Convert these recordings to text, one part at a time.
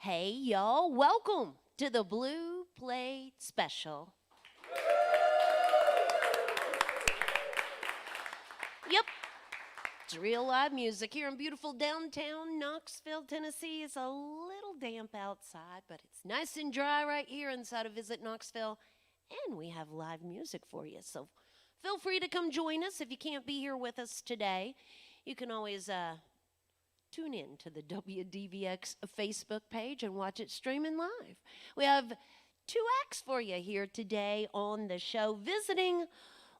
Hey, y'all, welcome to the Blue Plate Special. Yep, it's real live music here in beautiful downtown Knoxville, Tennessee. It's a little damp outside, but it's nice and dry right here inside of Visit Knoxville. And we have live music for you, so feel free to come join us. If you can't be here with us today, you can always tune in to the WDVX Facebook page and watch it streaming live. We have two acts for you here today on the show. Visiting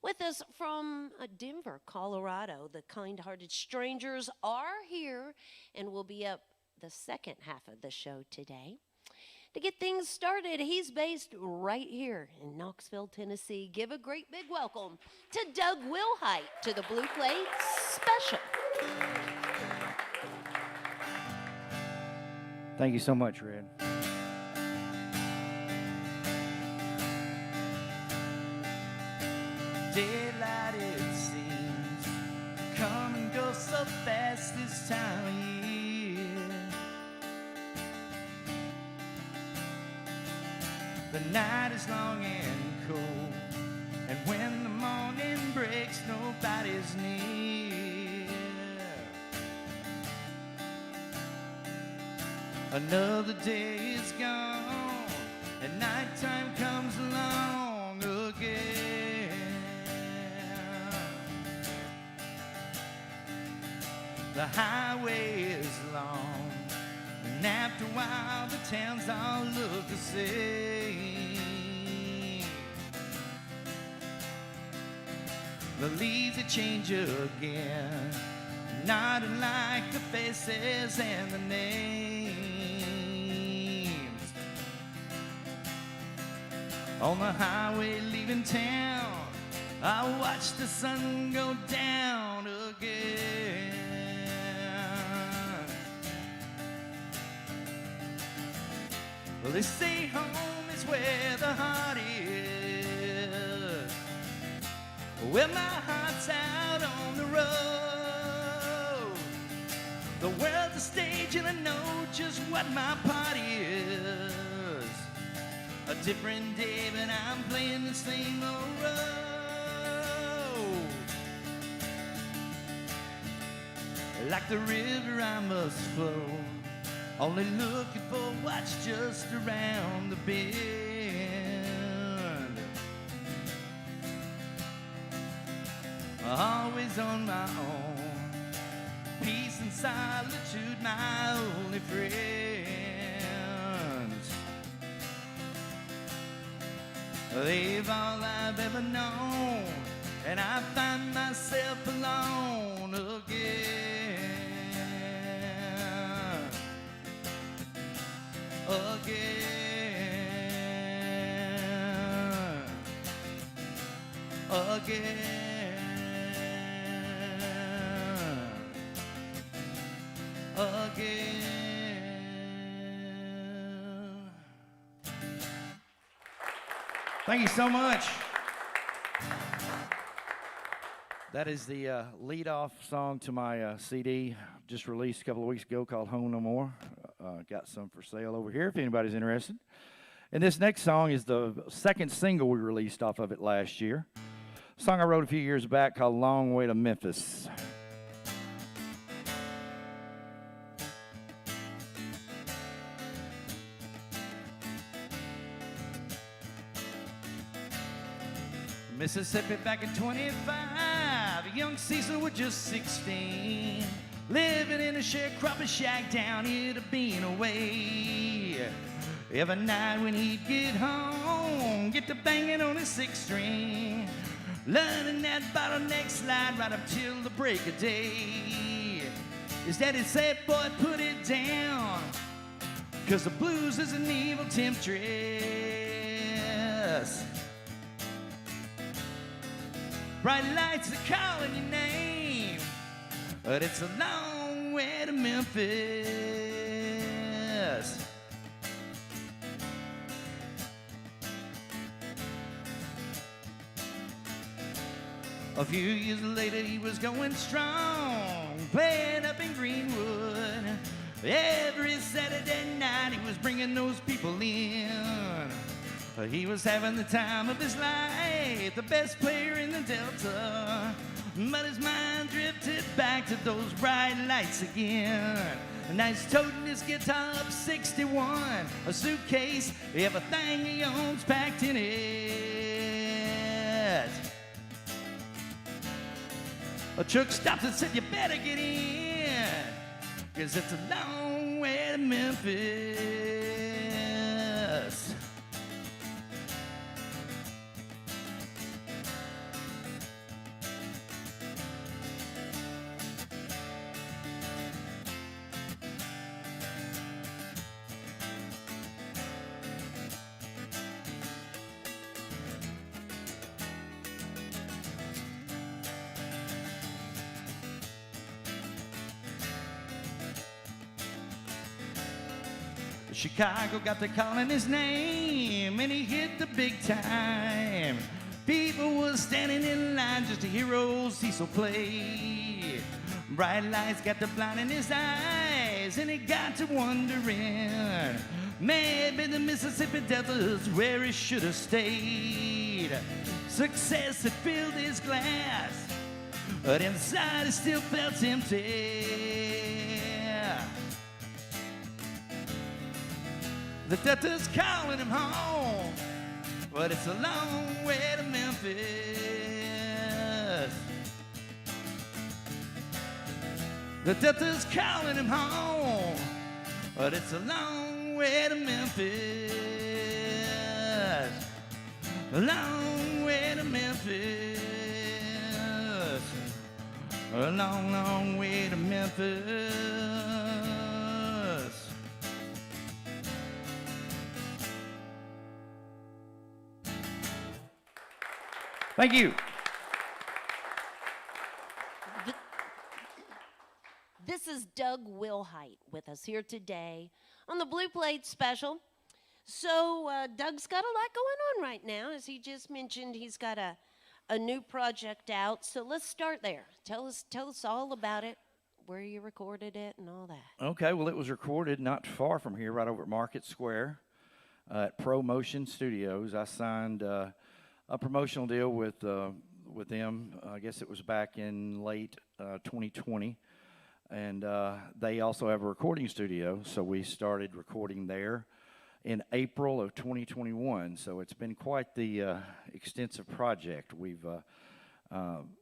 with us from Denver, Colorado, the Kind-Hearted Strangers are here and will be up the second half of the show today. To get things started, he's based right here in Knoxville, Tennessee. Give a great big welcome to DougWilhite to the Blue Plate Special. Thank you so much, Red. Daylight, it seems, come and go so fast this time of year. The night is long and cold, and when the morning breaks, nobody's near. Another day is gone, and nighttime comes along again. The highway is long, and after a while the towns all look the same. The leaves they change again, not unlike the faces and the names. On the highway leaving town, I watch the sun go down again. Well, they say home is where the heart is. Well, my heart's out on the road. The world's a stage and I know just what my part is. A different day, but I'm playing the same old road. Like the river I must flow, only looking for what's just around the bend. Always on my own, peace and solitude my only friends. They've all I've ever known, and I find myself alone again. Again. Thank you so much. That is the lead-off song to my CD just released a couple of weeks ago called Home No More. Got some for sale over here if anybody's interested. And this next song is the second single we released off of it last year. A song I wrote a few years back called Long Way to Memphis. Mississippi back in 25, young Cecil was just 16, living in a sharecropping shack down here to being away. Every night when he'd get home, get to banging on his six string, learning that bottleneck slide right up till the break of day. His daddy said, boy, put it down, 'cause the blues is an evil temptress. Bright lights are calling your name, but it's a long way to Memphis. A few years later he was going strong, playing up in Greenwood. Every Saturday night he was bringing those people in. He was having the time of his life, the best player in the Delta. But his mind drifted back to those bright lights again. And now he's toting his guitar up 61, a suitcase, everything he owns packed in it. A truck stopped and said, you better get in, 'cause it's a long way to Memphis. Chicago got to calling his name, and he hit the big time. People were standing in line just to hear old Cecil play. Bright lights got to blinding his eyes, and he got to wondering, maybe the Mississippi Delta's where he should have stayed. Success had filled his glass, but inside he still felt empty. The Delta's calling him home, but it's a long way to Memphis. The Delta's calling him home, but it's a long way to Memphis. A long way to Memphis. A long, long way to Memphis. Thank you. This is DougWilhite with us here today on the Blue Plate Special. So Doug's got a lot going on right now. As he just mentioned, he's got a new project out. So let's start there. Tell us all about it, where you recorded it and all that. Okay, well, it was recorded not far from here, right over at Market Square at Pro Motion Studios. I signed a promotional deal with them. I guess it was back in late 2020. And they also have a recording studio, so we started recording there in April of 2021. So it's been quite the extensive project. We've a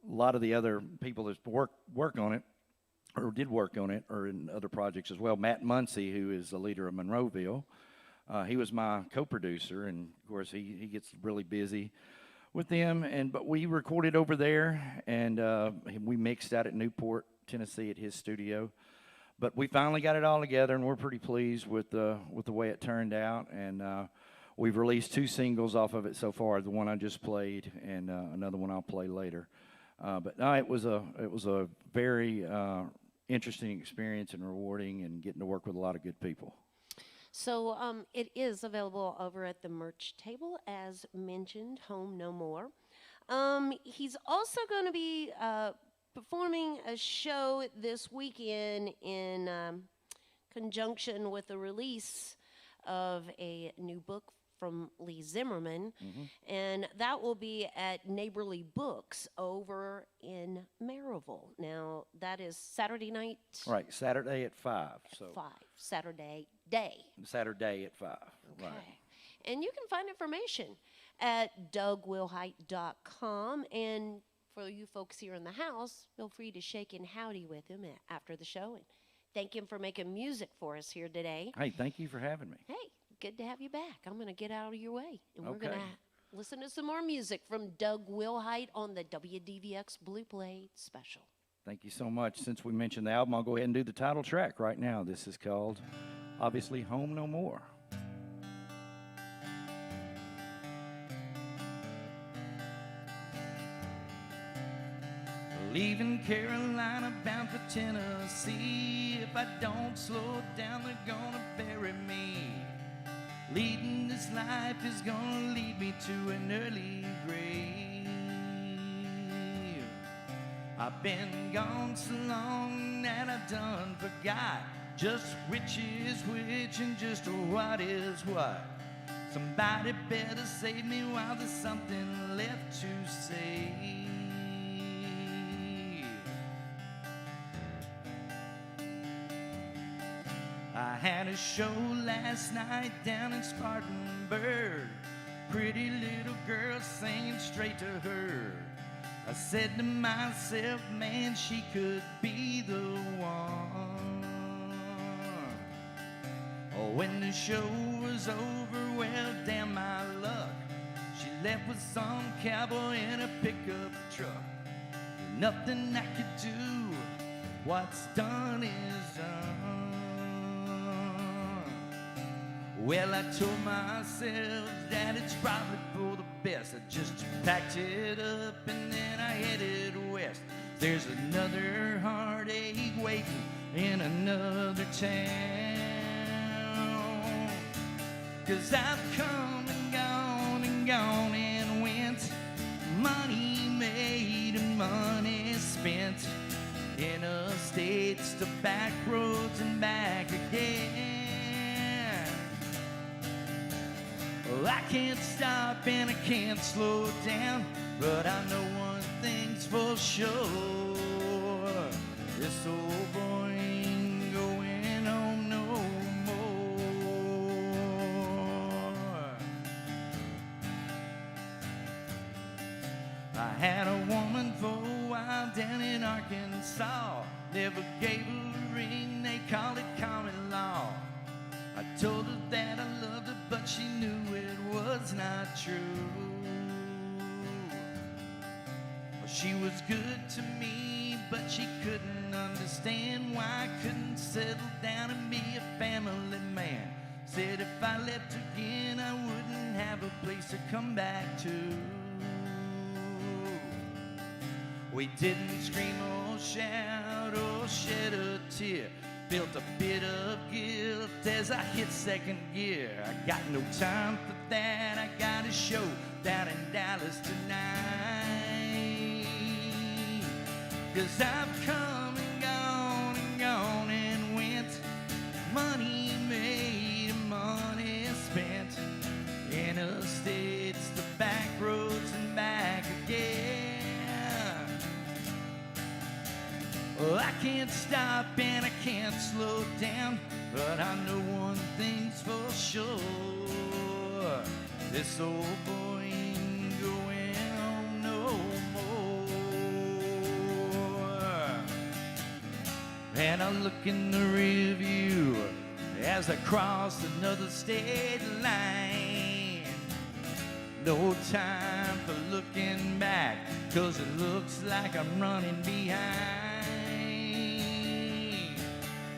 lot of the other people that work on it, or did work on it, or in other projects as well. Matt Muncie, who is the leader of Monroeville, he was my co-producer, and of course he gets really busy with them. But we recorded over there, and we mixed out at Newport, Tennessee, at his studio. But we finally got it all together, and we're pretty pleased with the way it turned out. And we've released 2 singles off of it so far. The one I just played, and another one I'll play later. But no, it was a very interesting experience and rewarding, and getting to work with a lot of good people. So it is available over at the merch table, as mentioned, Home No More. He's also going to be performing a show this weekend in conjunction with the release of a new book from Lee Zimmerman, and that will be at Neighborly Books over in Maryville. Now, that is Saturday night? Right, Saturday at 5. So 5, Saturday day. Saturday at 5, Okay. right. And you can find information at DougWilhite.com. And for you folks here in the house, feel free to shake and howdy with him after the show. And thank him for making music for us here today. Hey, thank you for having me. Hey, good to have you back. I'm going to get out of your way. And we're Okay. going to listen to some more music from DougWilhite on the WDVX Blue Plate Special. Thank you so much. Since we mentioned the album, I'll go ahead and do the title track right now. This is called, obviously, Home No More. Leaving Carolina, bound for Tennessee. If I don't slow down, they're gonna bury me. Leading this life is gonna lead me to an early grave. I've been gone so long that I done forgot just which is which and just what is what. Somebody better save me while there's something left to say. I had a show last night down in Spartanburg. Pretty little girl singing straight to her. I said to myself, man, she could be the one. Oh, when the show was over, well, damn my luck. She left with some cowboy in a pickup truck. Nothing I could do, what's done is done. Well, I told myself that it's probably for the best. I just packed it up and then I headed west. There's another heartache waiting in another town. 'Cause I've come and gone and went. Money made and money spent. Interstates to back roads and back again. Well, I can't stop and I can't slow down, but I know one thing's for sure. This old boy ain't going home no more. I had a woman for a while down in Arkansas. Never gave her a ring, they call it common law. I told her that I loved her, but she knew it was not true. Well, she was good to me, but she couldn't understand why I couldn't settle down and be a family man. Said if I left again, I wouldn't have a place to come back to. We didn't scream or shout or shed a tear. Built a bit of guilt as I hit second gear. I got no time for that. I got a show down in Dallas tonight. 'Cause I've come and gone and went. Money made and money spent. Interstates, the back roads and back again. Well, I can't stop and I can't slow down, but I know one thing's for sure. This old boy ain't going home no more. And I look in the rear view as I cross another state line. No time for looking back, 'cause it looks like I'm running behind.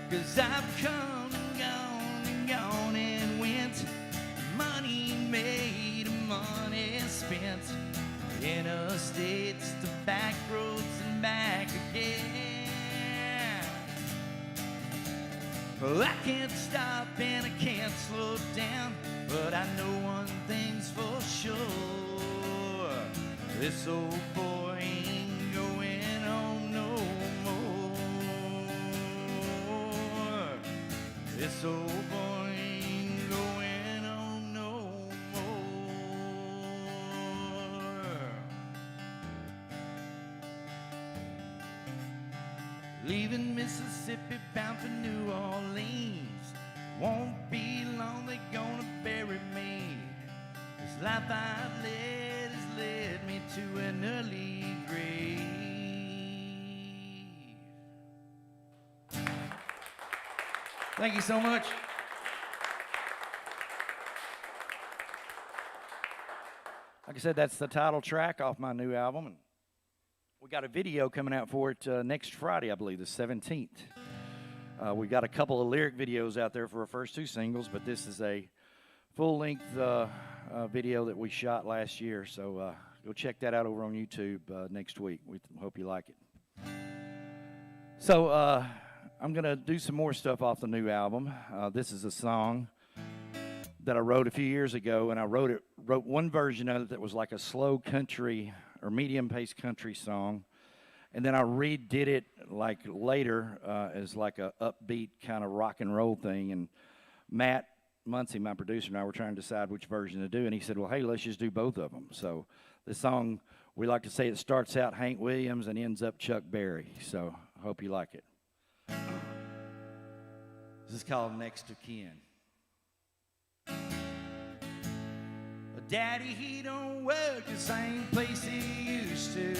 'Cause I've come and gone and went. Money made and money spent. Interstates to back roads and back again. Well, I can't stop and I can't slow down, but I know one thing's for sure. This old boy ain't going home no more. This old boy ain't going home no more. Leaving Mississippi bound for New Orleans. Won't be long, they're gonna bury me. This life I've led has led me to an early grave. Thank you so much. Like I said, that's the title track off my new album. And we got a video coming out for it next Friday, I believe, the 17th. We got a couple of lyric videos out there for our first two singles, but this is a full-length video that we shot last year. So go check that out over on YouTube next week. We hope you like it. So I'm going to do some more stuff off the new album. This is a song that I wrote a few years ago, and I wrote one version of it that was like a slow country or medium-paced country song. and then I redid it like later as like a upbeat kind of rock and roll thing. And Matt Muncie, my producer, and I were trying to decide which version to do, and he said, well, hey, let's just do both of them. So this song, we like to say it starts out Hank Williams and ends up Chuck Berry. So I hope you like it. This is called Next to Kin. Daddy, he don't work the same place he used to.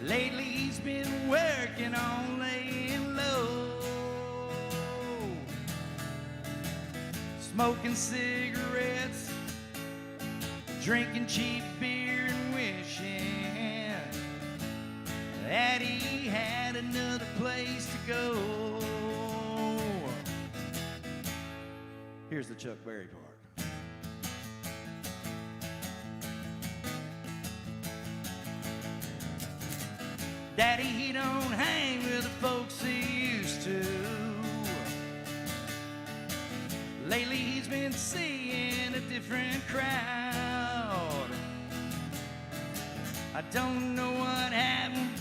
Lately he's been working on laying low, smoking cigarettes, drinking cheap beer, and wishing that he had another place to go. Here's the Chuck Berry part. Daddy, he don't hang with the folks he used to. Lately he's been seeing a different crowd. I don't know what happened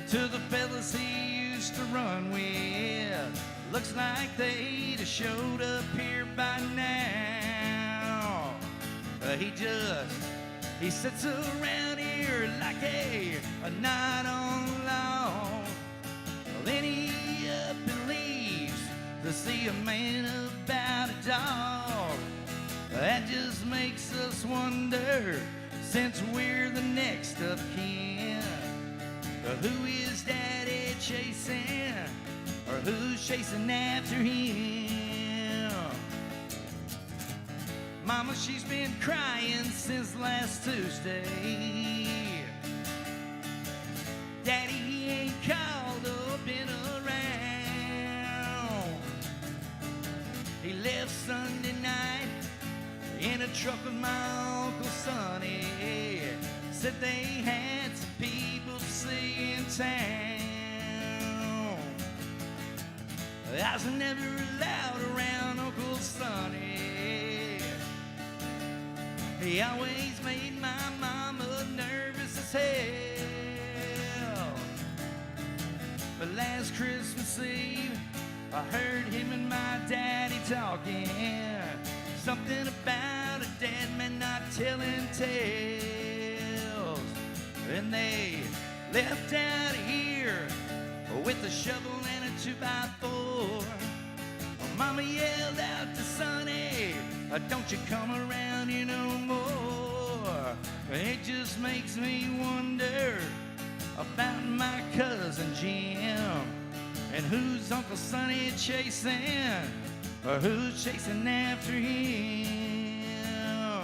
to the fellas he used to run with. Looks like they'd have showed up here by now. He sits around here like a night on the lawn. Then he up and leaves to see a man about a dog. That just makes us wonder, since we're the next of kin, who is Daddy chasing, or who's chasing after him? Mama, she's been crying since last Tuesday. Daddy, he ain't called or been around. He left Sunday night in a truck with my Uncle Sonny. Said they had some people to see in town. I was never allowed around Uncle Sonny. He always made my mama nervous as hell. But last Christmas Eve, I heard him and my daddy talking. Something about a dead man not telling tales. And they left out of here with a shovel and a 2x4. Mama yelled out to Sonny, don't you come around here no more. It just makes me wonder about my cousin Jim, and who's Uncle Sonny chasing, or who's chasing after him.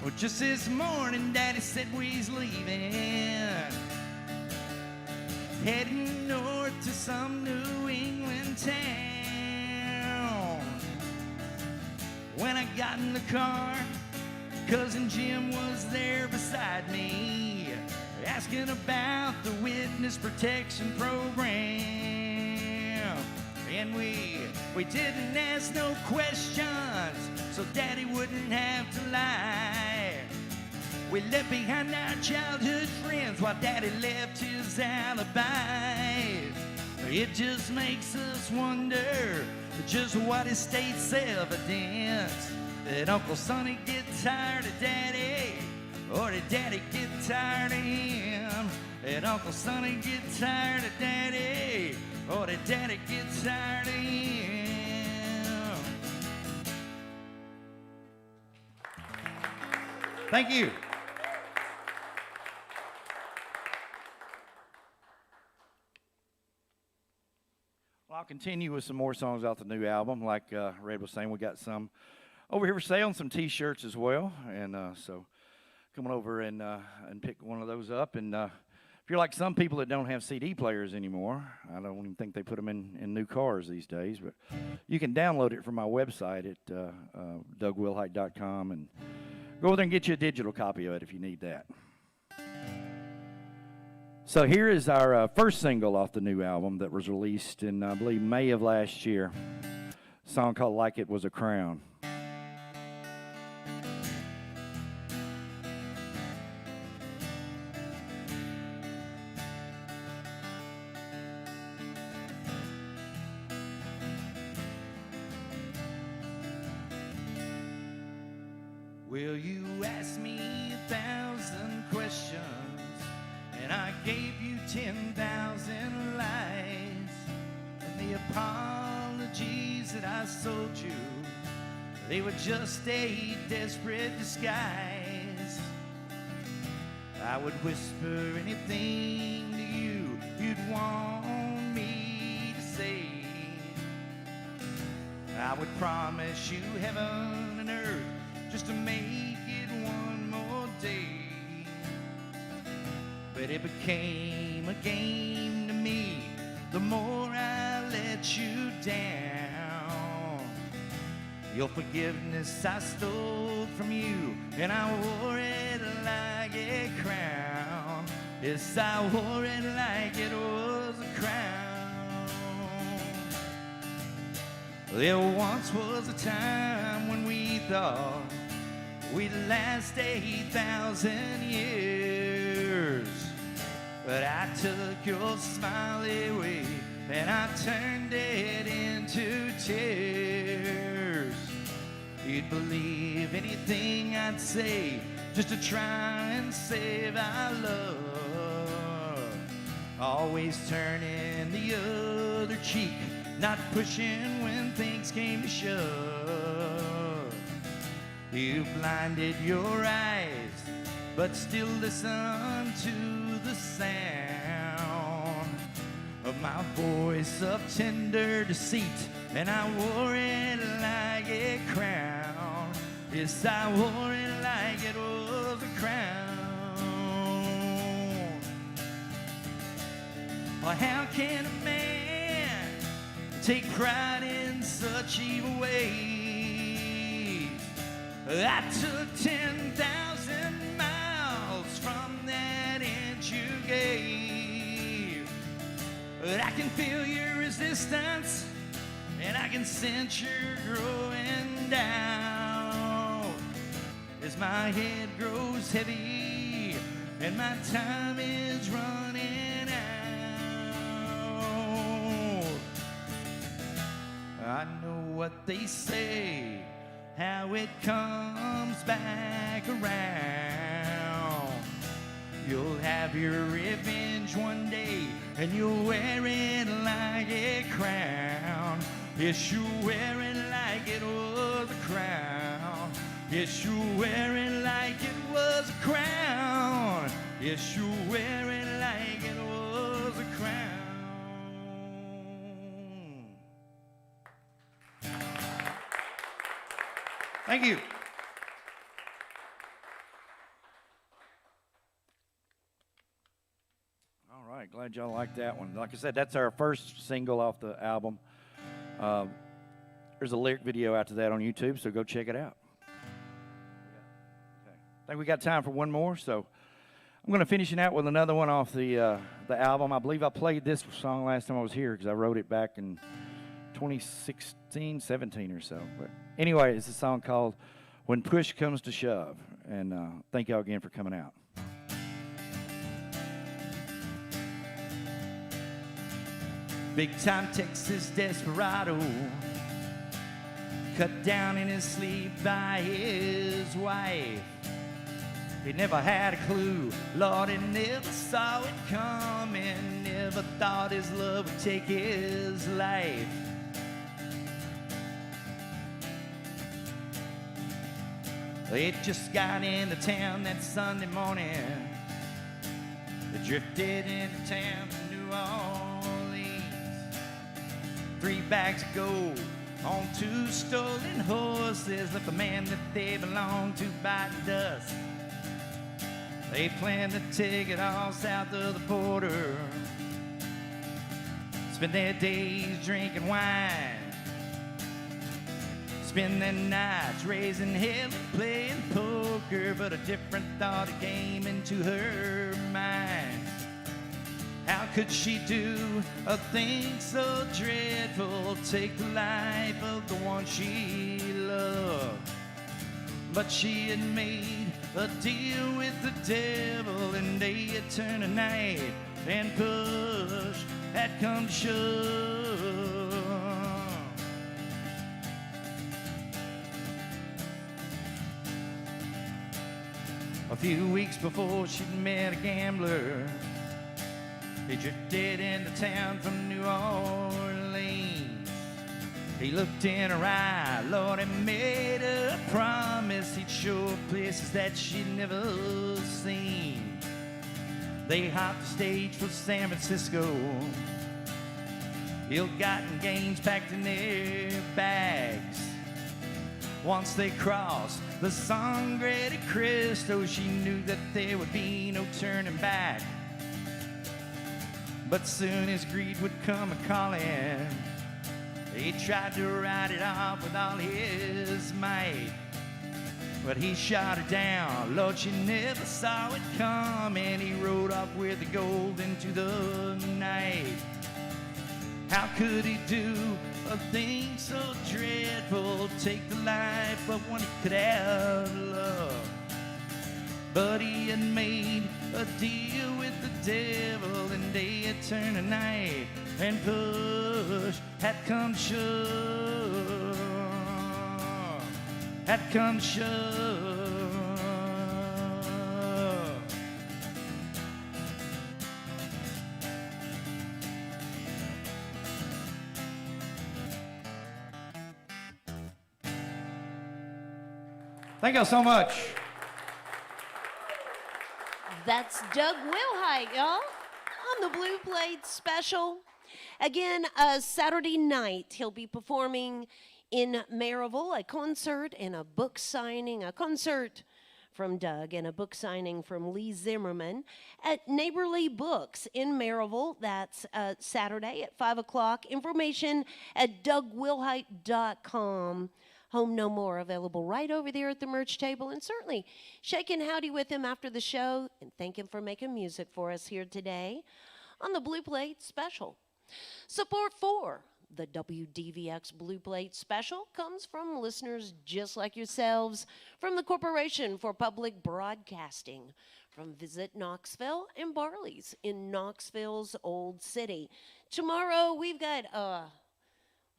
Well, just this morning Daddy said we's leaving, heading north to some New England town. When I got in the car, Cousin Jim was there beside me, asking about the witness protection program. And we didn't ask no questions, so Daddy wouldn't have to lie. We left behind our childhood friends while Daddy left his alibi. It just makes us wonder just what is state's evidence. Did Uncle Sonny get tired of Daddy, or did Daddy get tired of him? Did Uncle Sonny get tired of Daddy, or did Daddy get tired of him? Thank you. Well, I'll continue with some more songs off the new album. Like Red was saying, we got some over here for sale and some T-shirts as well. And so come on over and pick one of those up. And if you're like some people that don't have CD players anymore, I don't even think they put them in new cars these days, but you can download it from my website at DougWilhite.com and go over there and get you a digital copy of it if you need that. So here is our first single off the new album that was released in, I believe, May of last year. A song called Like It Was a Crown. Well, you asked me 1,000 questions, and I gave you 10,000 lies. And the apologies that I sold you, they were just a desperate disguise. I would whisper anything to you you'd want me to say. I would promise you heaven and earth just to make it one more day. But it became a game to me the more I let you down. Your forgiveness I stole from you, and I wore it like a crown. Yes, I wore it like it was a crown. There once was a time when we thought we'd last 8,000 years. But I took your smile away and I turned it into tears. You'd believe anything I'd say just to try and save our love. Always turning the other cheek, not pushing when things came to shove. You blinded your eyes, but still listen to the sound of my voice of tender deceit, and I wore it like a crown. Yes, I wore it like it was a crown. Or how can a man take pride in such evil ways? I took 10,000 miles from that inch you gave. But I can feel your resistance, and I can sense you're growing down. As my head grows heavy, and my time is running out. I know what they say, how it comes back around. You'll have your revenge one day, and you'll wear it like a crown. Yes, you wear it like it was a crown. Yes, you wear it like it was a crown. Yes, you wear it like it was a crown. Thank you. All right, glad y'all liked that one. Like I said, that's our first single off the album. There's a lyric video after that on YouTube, so go check it out. Okay. I think we got time for one more, so I'm going to finish it out with another one off the album. I believe I played this song last time I was here because I wrote it back in 2016, 17 or so. But anyway, it's a song called When Push Comes to Shove, and thank y'all again for coming out. Big time Texas desperado, cut down in his sleep by his wife. He never had a clue, Lord, he never saw it coming, never thought his love would take his life. They just got into town that Sunday morning. They drifted into town from New Orleans. 3 bags of gold on 2 stolen horses left the man that they belonged to biting dust. They planned to take it all south of the border, spend their days drinking wine, spend their nights raising hell and playing poker. But a different thought came into her mind. How could she do a thing so dreadful, take the life of the one she loved? But she had made a deal with the devil, and day had turned to night, and push had come to shove. A few weeks before she'd met a gambler. He drifted into town from New Orleans. He looked in her eye, Lord, and made a promise he'd show her places that she'd never seen. They hopped the stage for San Francisco. Ill-gotten gains packed in their bags. Once they crossed the Sangre de Cristo, she knew that there would be no turning back. But soon as greed would come a-calling, he tried to ride it off with all his might. But he shot her down, Lord, she never saw it coming. He rode off with the gold into the night. How could he do a thing so dreadful? Take the life of one he could have loved. But he had made a deal with the devil, and day had turned to night, and push had come shove, had come shove. Thank y'all so much. That's DougWilhite, y'all, on the Blue Plate Special. Again, Saturday night, he'll be performing in Maryville, a concert and a book signing, a concert from Doug and a book signing from Lee Zimmerman at Neighborly Books in Maryville. That's Saturday at 5 o'clock. Information at DougWilhite.com. Home No More, available right over there at the merch table. And certainly shake and howdy with him after the show and thank him for making music for us here today on the Blue Plate Special. Support for the WDVX Blue Plate Special comes from listeners just like yourselves, from the Corporation for Public Broadcasting, from Visit Knoxville and Barley's in Knoxville's Old City. Tomorrow we've got a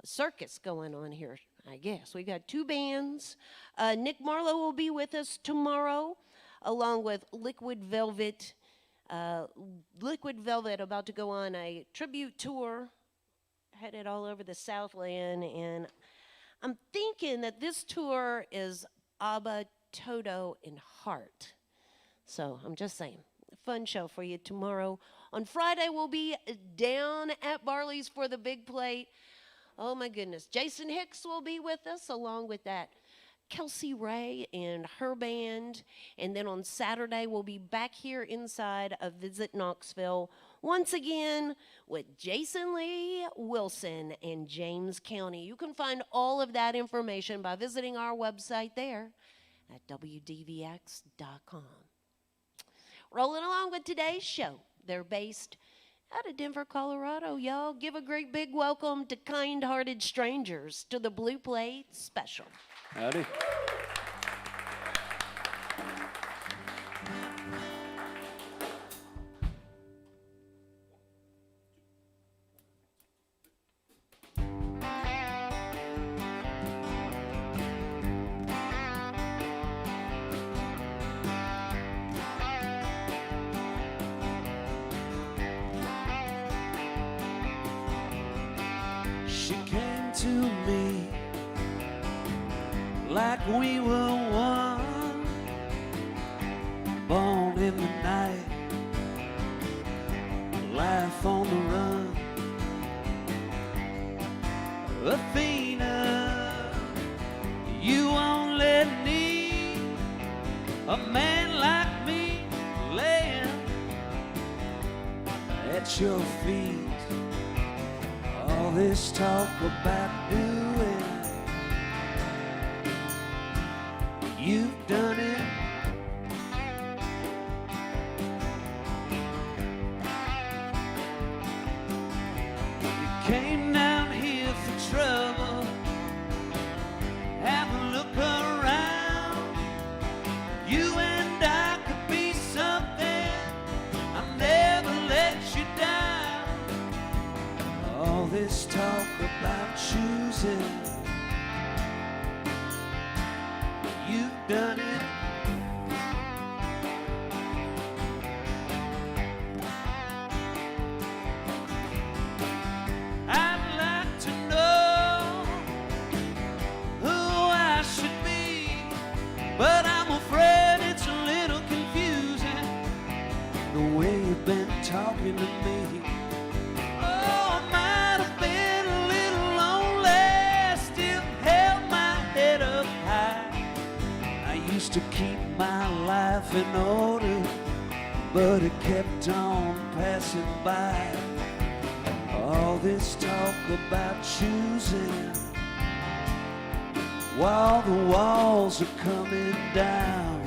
circus going on here. I guess we got two bands. Nick Marlowe will be with us tomorrow, along with Liquid Velvet. Liquid Velvet about to go on a tribute tour, headed all over the Southland, and I'm thinking that this tour is ABBA, Toto, and Heart. So I'm just saying, a fun show for you tomorrow. On Friday, we'll be down at Barley's for the big plate. Oh my goodness. Jason Hicks will be with us, along with that Kelsey Ray and her band. And then on Saturday, we'll be back here inside of Visit Knoxville once again with Jason Lee Wilson and James County. You can find all of that information by visiting our website there at WDVX.com. Rolling along with today's show. They're based out of Denver, Colorado, y'all. Give a great big welcome to Kind Hearted Strangers to the Blue Plate Special. Howdy. She came to me like we were one, born in the night, life on the run. Athena, you only need a man like me laying at your feet. All this talk about doing, you've done it. You came down here for trouble. Have a look around. You and I could be something. I'll never let you down. All this talk about choosing, you've done it. life in order, but it kept on passing by. All this talk about choosing while the walls are coming down.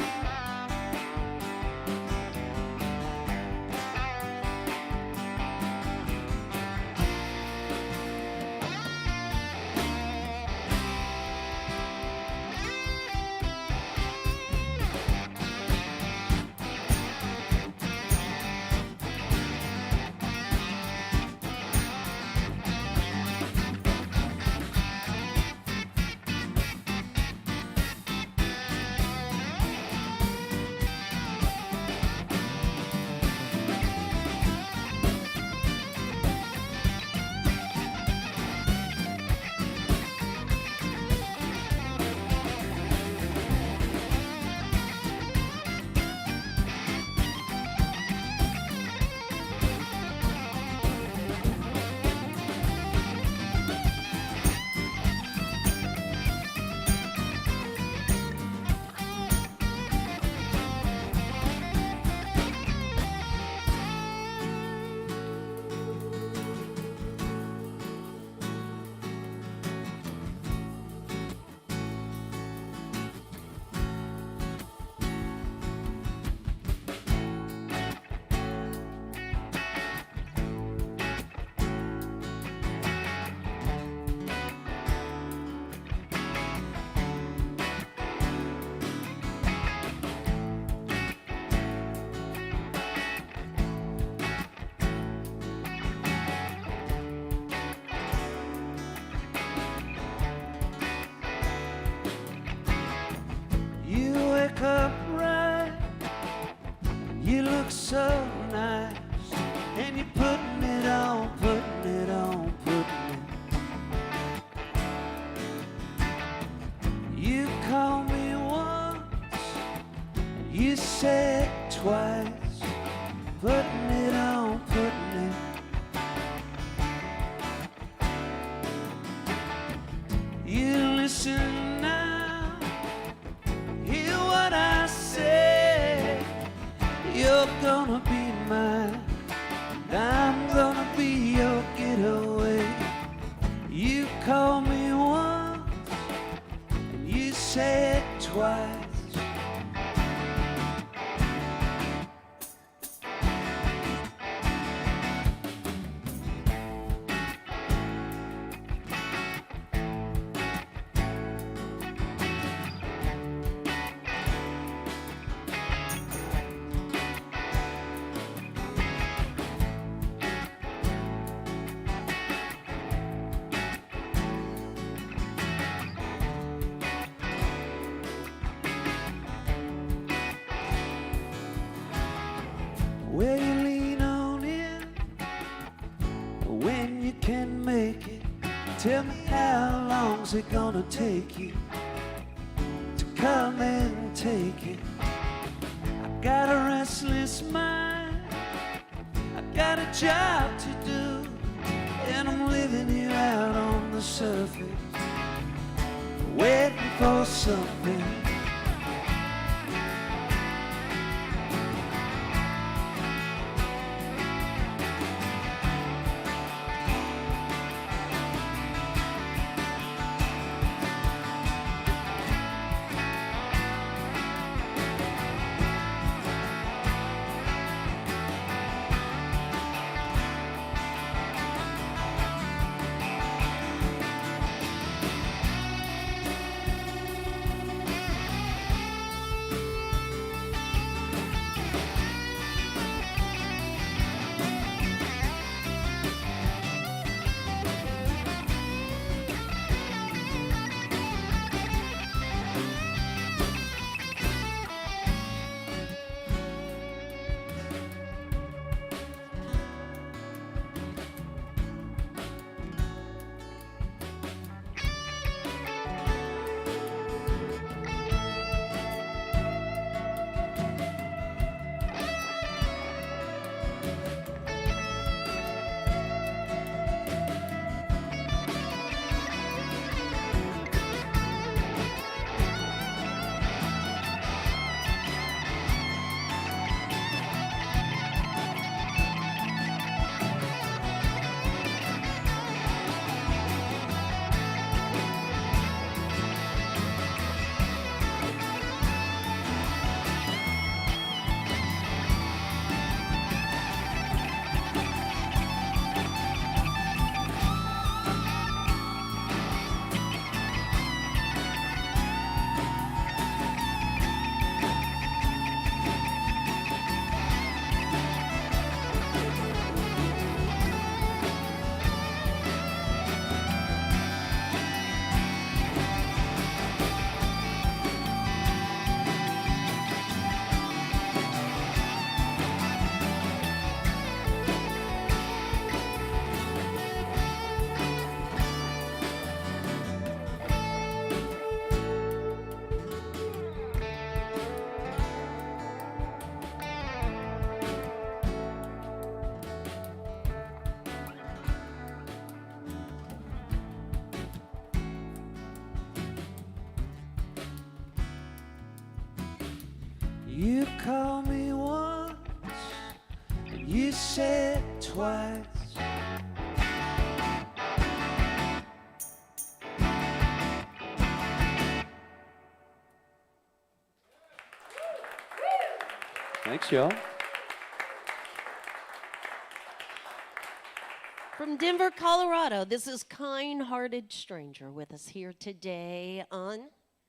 Upright, you look so nice, and you're putting it on, putting it on, putting it. You called me once, you said twice, putting it on, putting it. You listen now, hear what I say. You're gonna be mine, and I'm gonna be your getaway. You called me once, and you said twice. Where you lean on in when you can make it. Tell me how long's it gonna take you to come and take it. I got a restless mind, I got a job to do, and I'm living here out on the surface, waiting for something. You called me once, and you said twice. Thanks, y'all. From Denver, Colorado, this is Kind Hearted Stranger with us here today on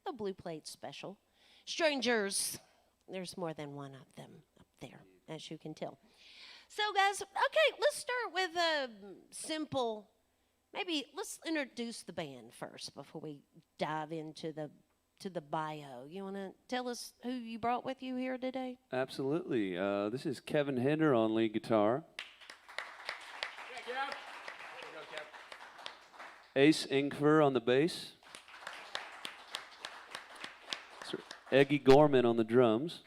the Blue Plate Special. Strangers, there's more than one of them up there, as you can tell. So, guys, okay, let's start with a simple, maybe let's introduce the band first before we dive into the bio. You want to tell us who you brought with you here today? Absolutely. This is Kevin Hinder on lead guitar. Ace Ingfer on the bass. Sir Eggy Gorman on the drums.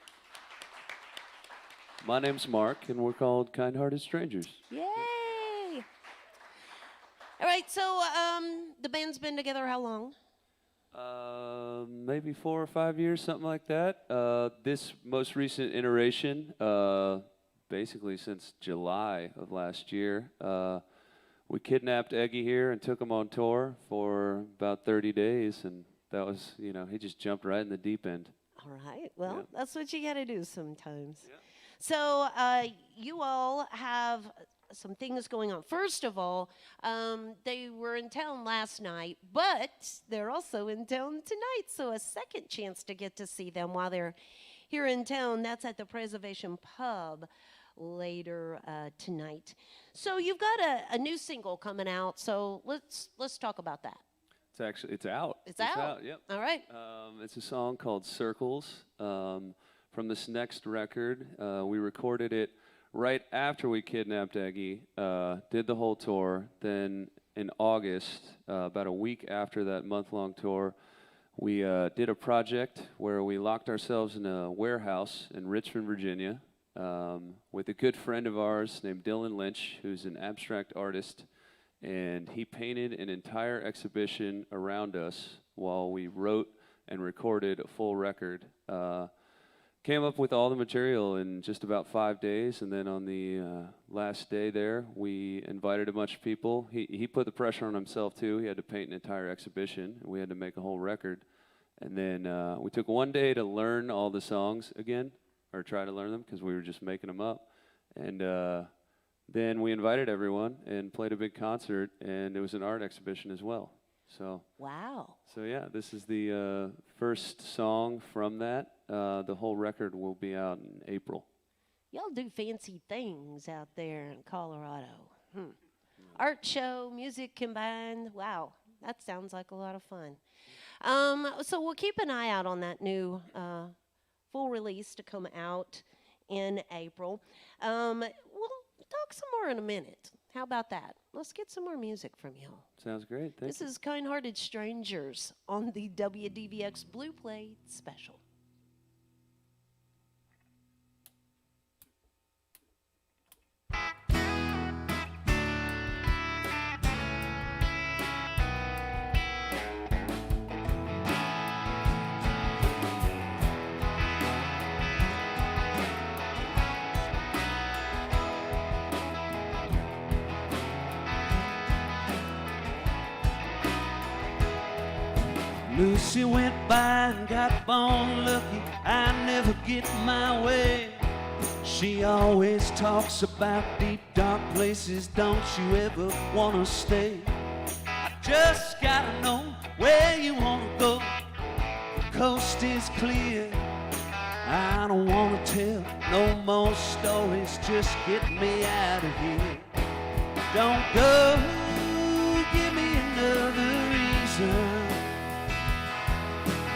My name's Mark, and we're called Kind Hearted Strangers. Yay! All right, so the band's been together how long? Maybe 4 or 5 years, something like that. This most recent iteration, basically since July of last year, we kidnapped Eggy here and took him on tour for about 30 days, and that was, he just jumped right in the deep end. All right, well, that's what you got to do sometimes. Yeah. So you all have some things going on. First of all, they were in town last night, but they're also in town tonight, so a second chance to get to see them while they're here in town. That's at the Preservation Pub later tonight. So you've got a new single coming out, so let's talk about that. It's out. It's out? Yep. All right. It's a song called Circles from this next record. We recorded it right after we kidnapped Eggy, did the whole tour. Then in August, about a week after that month-long tour, we did a project where we locked ourselves in a warehouse in Richmond, Virginia, with a good friend of ours named Dylan Lynch, who's an abstract artist, and he painted an entire exhibition around us while we wrote and recorded a full record. Came up with all the material in just about 5 days, and then on the last day there, we invited a bunch of people. He put the pressure on himself too. He had to paint an entire exhibition, and we had to make a whole record. And then we took 1 day to learn all the songs again, or try to learn them, because we were just making them up. And then we invited everyone and played a big concert, and it was an art exhibition as well. So Wow. So yeah, this is the first song from that. The whole record will be out in April. Y'all do fancy things out there in Colorado. Art show, music combined. Wow, that sounds like a lot of fun. So we'll keep an eye out on that new full release to come out in April. We'll talk some more in a minute. How about that? Let's get some more music from y'all. Sounds great. Thank This you. is Kind Hearted Strangers on the WDVX Blue Plate Special. Lucy went by and got born lucky. I never get my way. She always talks about deep, dark places. Don't you ever wanna stay? I just gotta know where you wanna go. The coast is clear. I don't wanna tell no more stories. Just get me out of here. Don't go. Give me another reason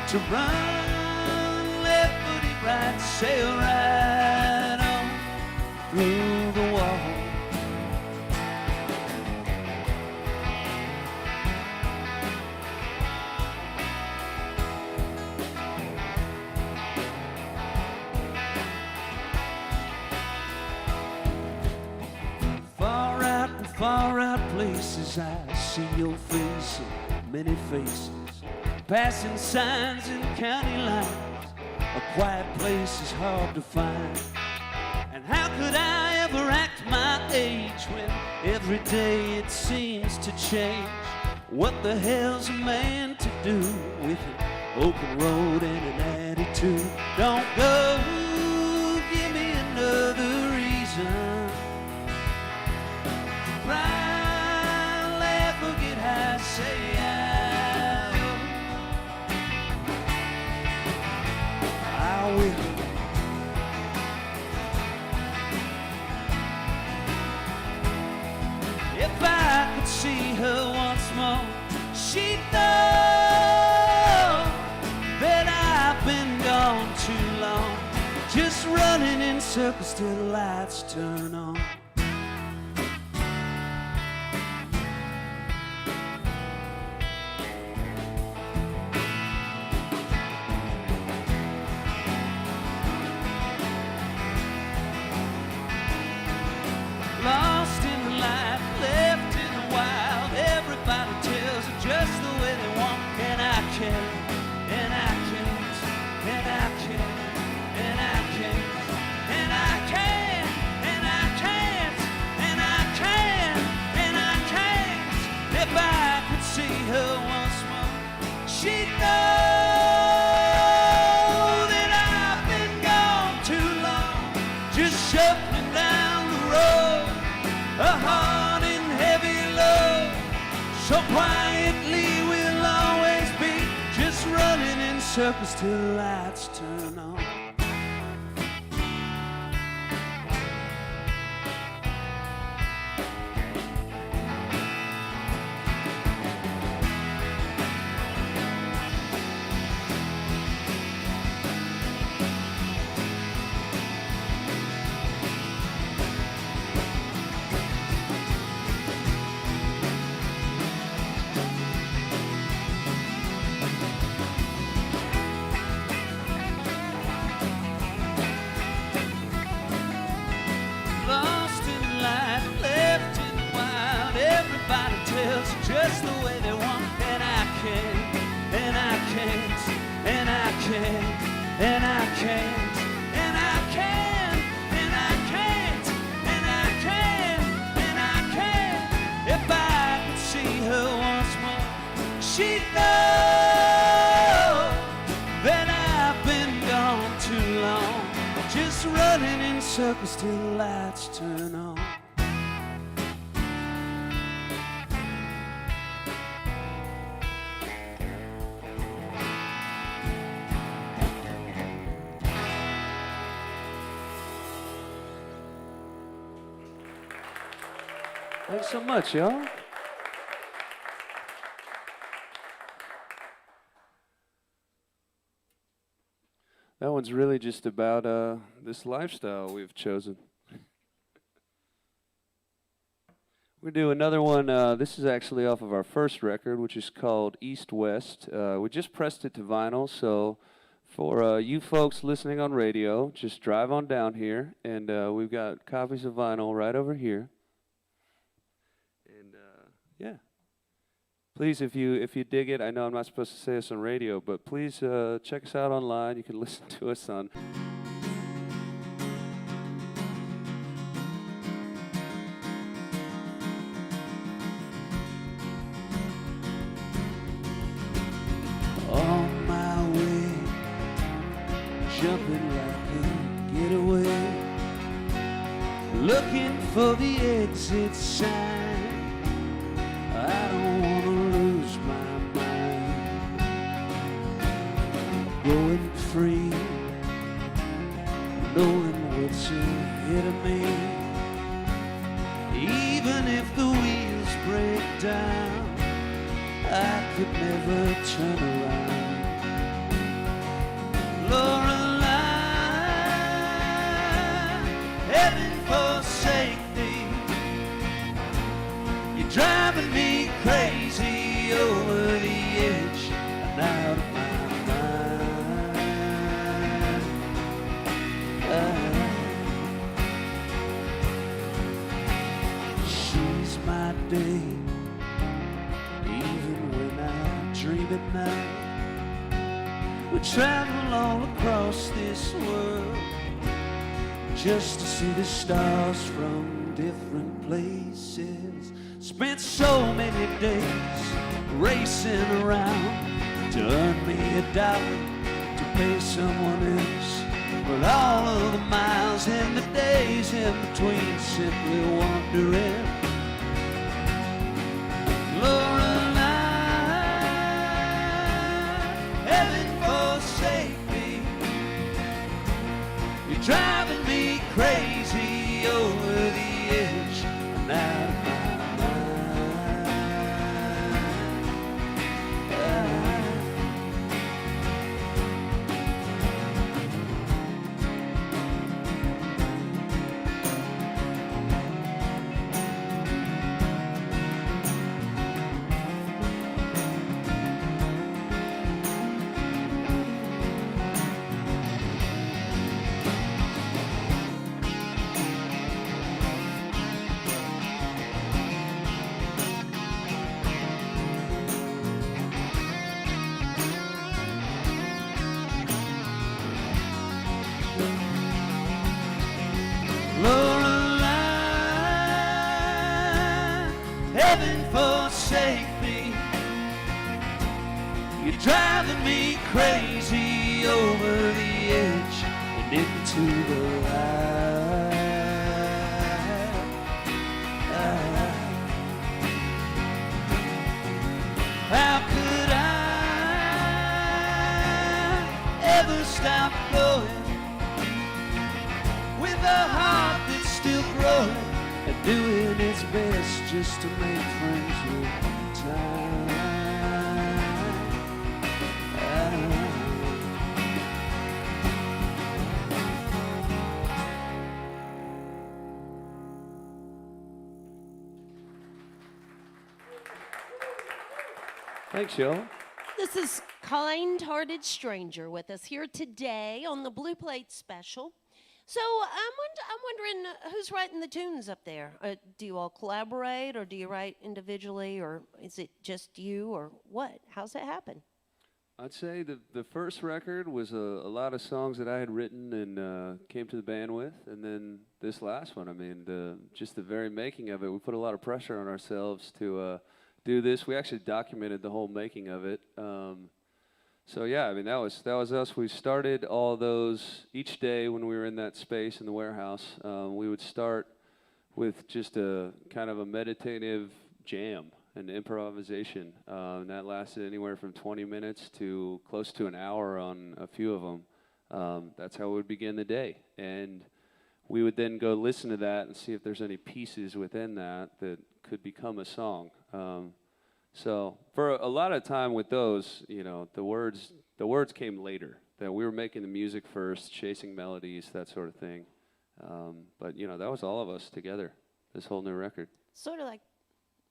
to run, left footed right, sail right on through the wall. Far out places, I see your face in many faces. Passing signs and county lines, A quiet place is hard to find. And how could I ever act my age when every day it seems to change? What the hell's a man to do with an open road and an attitude? Don't go, give me another reason. Cry, laugh, forget how I say I will. If I could see her once more, she'd know that I've been gone too long, just running in circles till the lights turn on. Lost in the light, left in the wild. Everybody tells it just the way they want. And I can't, and I can't, and I can't, and I can't, and I can't, and I can't, and I can't, and I can't. If I could see her once more, she'd know that I've been gone too long, just shuffling down the road, a hard and heavy load. So quietly we'll always be just running in circles till the lights turn on. Lost in the light, left in the wild. Everybody tells it just the way they want. And I can't, and I can't, and I can't, and I can't, and I can't, and I can't, and I can't, and I can't. If I could see her once more, she'd know that I've been gone too long, just running in circles till the lights turn on. Thanks so much, y'all. That one's really just about this lifestyle we've chosen. We do another one. This is actually off of our first record, which is called East West. We just pressed it to vinyl, so for you folks listening on radio, just drive on down here, and we've got copies of vinyl right over here. And yeah, please, if you dig it, I know I'm not supposed to say this on radio, but please check us out online. You can listen to us on. On my way, jumping like a getaway, looking for the exit sign. I don't wanna lose my mind. Going free, knowing what's ahead of me. Even if the wheels break down, I could never turn around. Lorelei, heaven forsake thee. You're driving me crazy over the edge and out of my mind. She's my day. Even when I dream at night, We travel all across this world just to see the stars from different places. Spent so many days racing around to earn me $1 to pay someone else. But all of the miles and the days in between simply wandering. Lorelei, heaven forsake me. You're driving me crazy over the edge and out of my mind. Lorelei, heaven forsake me. You're driving me crazy over the edge and into the light. How could I ever stop going with a heart that's still growing and doing its best just to make friends with time? Thanks, y'all. This is Kind-Hearted Stranger with us here today on the Blue Plate Special. So I'm wondering who's writing the tunes up there? Do you all collaborate, or do you write individually, or is it just you, or what? How's it happen? I'd say the first record was a lot of songs that I had written and came to the band with, and then this last one, I mean, just the very making of it, we put a lot of pressure on ourselves to do this. We actually documented the whole making of it. So yeah, I mean, that was us. We started all those each day when we were in that space in the warehouse. We would start with just a kind of a meditative jam, an improvisation, and that lasted anywhere from 20 minutes to close to an hour on a few of them. That's how we would begin the day, and we would then go listen to that and see if there's any pieces within that that could become a song. So for a lot of time with those, you know, the words came later. That we were making the music first, chasing melodies, that sort of thing. But you know, that was all of us together. This whole new record. Sort of like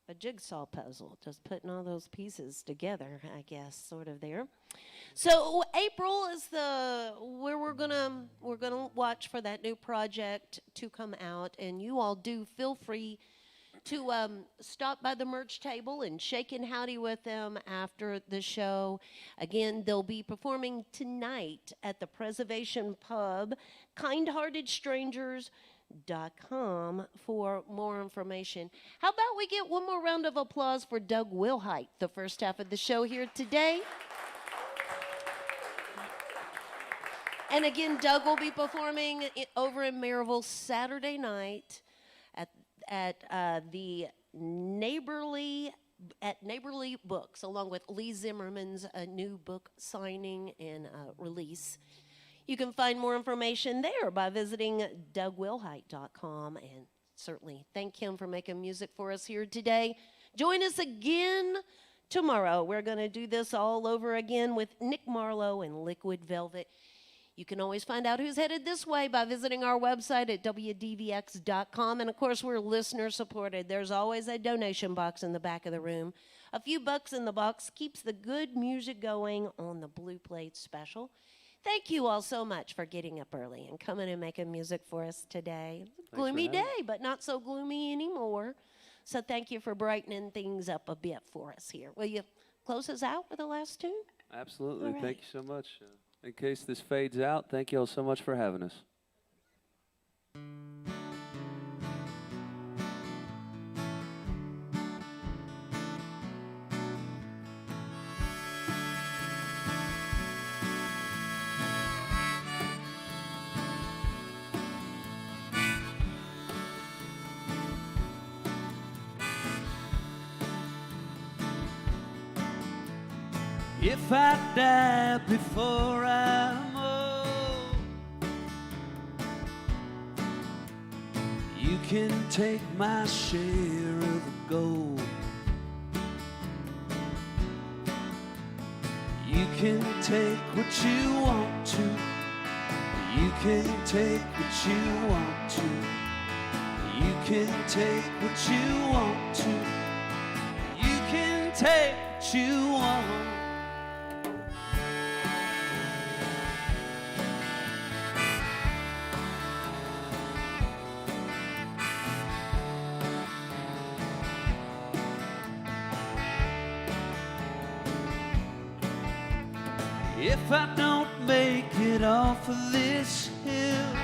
a jigsaw puzzle, just putting all those pieces together, I guess, sort of there. So April is where we're gonna watch for that new project to come out, and you all do feel free to stop by the merch table and shake and howdy with them after the show. Again, they'll be performing tonight at the Preservation Pub, kindheartedstrangers.com for more information. How about we get one more round of applause for DougWilhite, the first half of the show here today. And again, Doug will be performing over in Maryville Saturday night at the Neighborly Books, along with Lee Zimmerman's new book signing and release. You can find more information there by visiting DougWilhite.com, and certainly thank him for making music for us here today. Join us again tomorrow. We're going to do this all over again with Nick Marlowe and Liquid Velvet. You can always find out who's headed this way by visiting our website at WDVX.com. And, of course, we're listener-supported. There's always a donation box in the back of the room. A few bucks in the box keeps the good music going on the Blue Plate Special. Thank you all so much for getting up early and coming and making music for us today. Gloomy day, but not so gloomy anymore. So thank you for brightening things up a bit for us here. Will you close us out with the last tune? Absolutely. All right. Thank you so much. In case this fades out, thank you all so much for having us. If I die before I'm old, you can take my share of the gold. You can take what you want to. You can take what you want to. You can take what you want to. You can take what you want. If I don't make it off of this hill,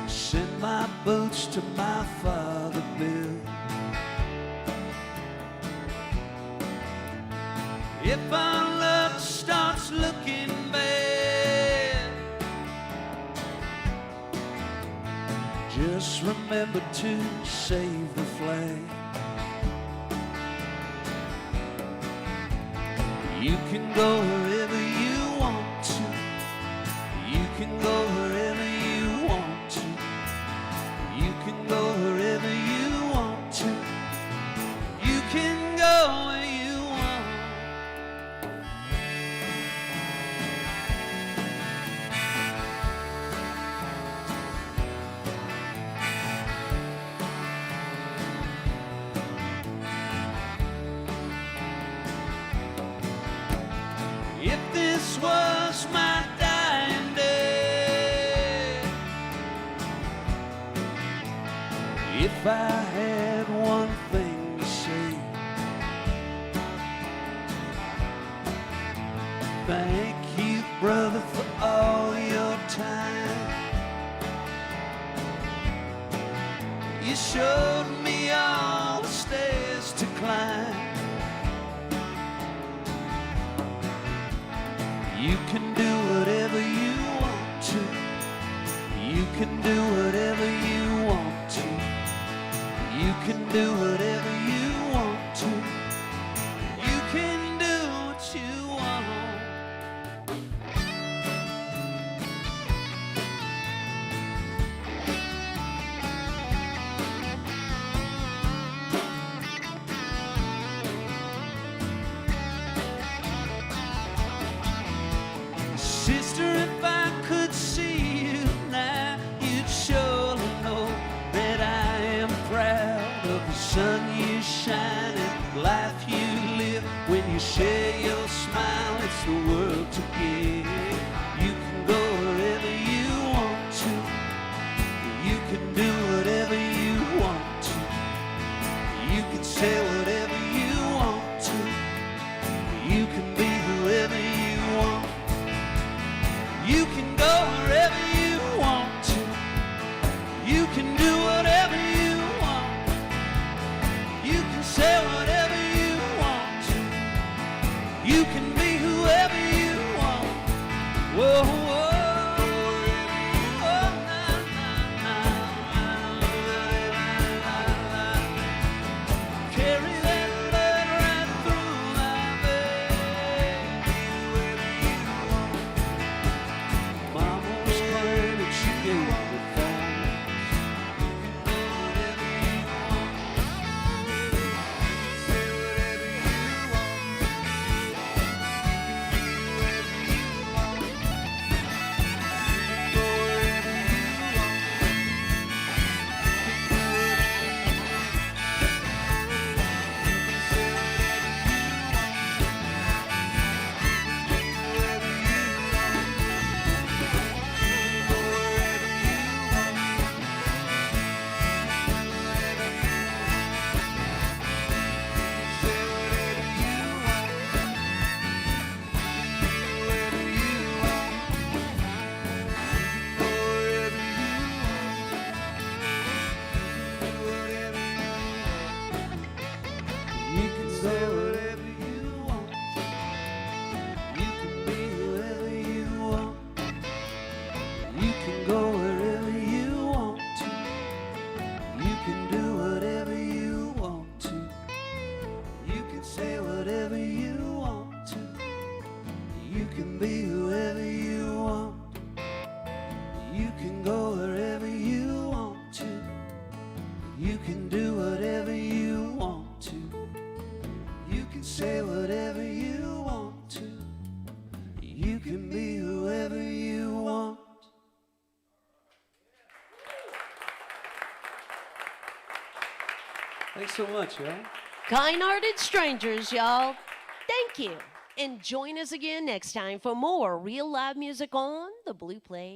send my boots to my father Bill. If our luck starts looking bad, just remember to save the flag. You can go wherever you want to. You can go wherever you want to. You can go wherever you want to. You can go where you want. If this was my dying day, if I had one thing to say, thank you, brother, for all your time. You showed me all the stairs to climb. You can do whatever you want to. You can do whatever you want to. You can do whatever you want to. You can do what you want. Sister, if I could see you now, you'd surely know that I am proud of the sun you shine and the life you live. When you share your smile, it's the world to give. You can go wherever you want to. You can do whatever you want to. You can say whatever you want to. You can be whoever you want. You can go wherever you want to. You can do whatever you want. You can say whatever you want to. You can be whoever you want. Whoa, whoa. Carry that blood right through my veins. Mama's glad that she gave me thorns. You can do whatever you want. Say whatever you want. say whatever you want to. You can be whoever you want. You can go wherever you want to. You can do whatever you want to. You can say whatever you want to. You can be whoever you want. You can go wherever you want to. You can do whatever you want to. You can say whatever you want to. You can be whoever you want. Thanks so much, y'all. Kind-hearted strangers, y'all. Thank you. And join us again next time for more real live music on the Blue Play.